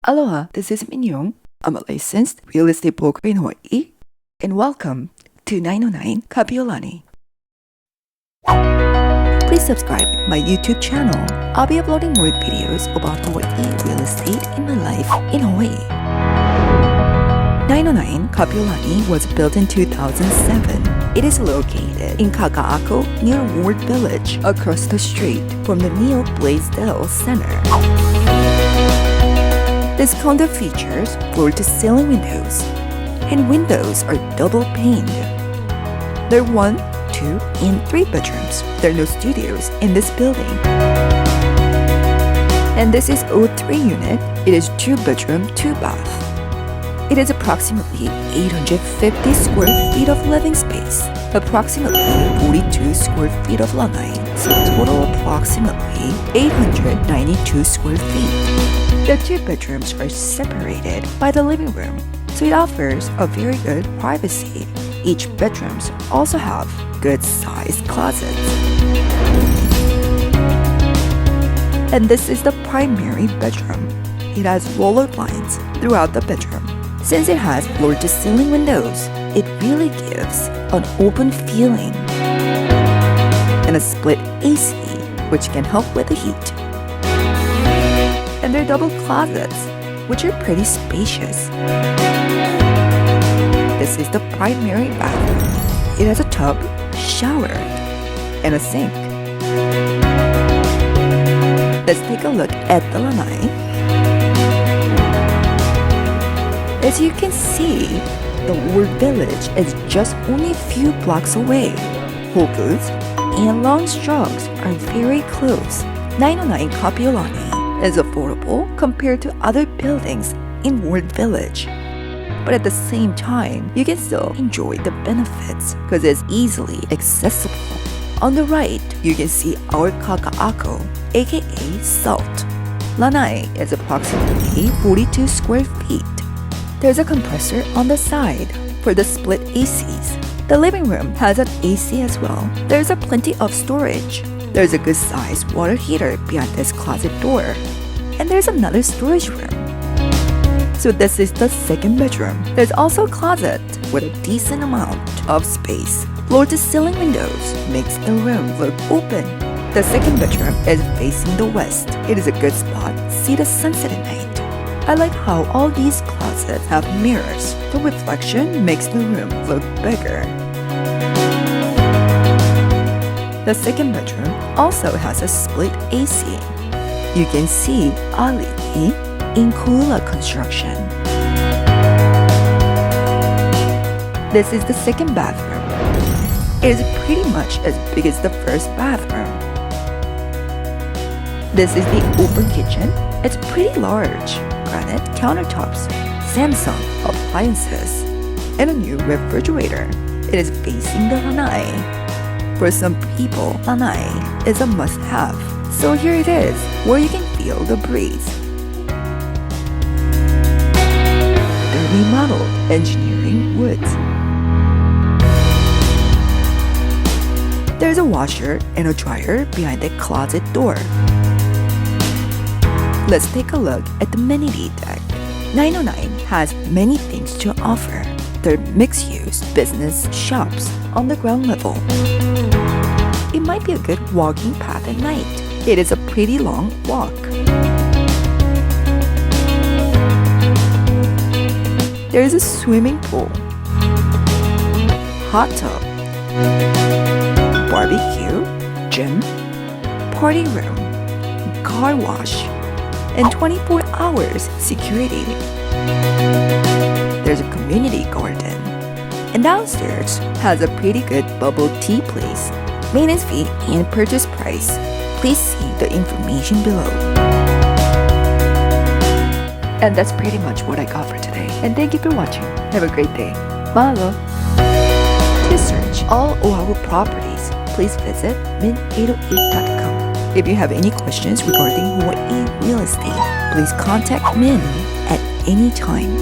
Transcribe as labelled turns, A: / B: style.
A: Aloha, this is Min Yong. I'm a licensed real estate broker in Hawaii, and welcome to 909 Kapiolani. Please subscribe my YouTube channel. I'll be uploading more videos about Hawaii real estate in my life in Hawaii. 909 Kapiolani was built in 2007. It is located in Kakaako near Ward Village, across the street from the Neo Blaisdell Center. This condo features floor-to-ceiling windows, and windows are double paned. There are 1, 2, and 3 bedrooms. There are no studios in this building. And this is Oth 3 unit. It is 2 bedroom, 2 bath. It is approximately 850 square feet of living space, approximately 42 square feet of lanai, so total approximately 892 square feet. The 2 bedrooms are separated by the living room, so it offers a very good privacy. Each bedrooms also have good-sized closets. And this is the primary bedroom. It has roller blinds throughout the bedroom. Since it has floor-to-ceiling windows, it really gives an open feeling. And a split AC, which can help with the heat. And there are double closets, which are pretty spacious. This is the primary bathroom. It has a tub, shower, and a sink. Let's take a look at the lanai. As you can see, the Ward Village is just only a few blocks away. Whole Foods and Long's Drugs are very close. 909 Kapiolani is affordable compared to other buildings in Ward Village. But at the same time, you can still enjoy the benefits because it's easily accessible. On the right, you can see our Kakaako, aka Salt. Lanai is approximately 42 square feet. There's a compressor on the side for the split ACs. The living room has an AC as well. There's a plenty of storage. There's a good-sized water heater behind this closet door. And there's another storage room. So this is the second bedroom. There's also a closet with a decent amount of space. Floor-to-ceiling windows makes the room look open. The second bedroom is facing the west. It is a good spot to see the sunset at night. I like how all these closets have mirrors. The reflection makes the room look bigger. The second bedroom also has a split AC. You can see Ali in Kula construction. This is the second bathroom. It is pretty much as big as the first bathroom. This is the open kitchen. It's pretty large. Granite countertops, Samsung appliances, and a new refrigerator. It is facing the lanai. For some people, lanai is a must-have. So here it is, where you can feel the breeze. The remodeled engineering woods. There's a washer and a dryer behind the closet door. Let's take a look at the amenity deck. 909 has many things to offer. There are mixed-use business shops on the ground level. It might be a good walking path at night. It is a pretty long walk. There is a swimming pool, hot tub, barbecue, gym, party room, car wash, and 24 hours security. There's a community garden. And downstairs has a pretty good bubble tea place. Maintenance fee and purchase price. Please see the information below. And that's pretty much what I got for today. And thank you for watching. Have a great day. Mahalo. To search all Oahu properties, please visit min808.com. If you have any questions regarding Hawaii real estate, please contact Min at any time.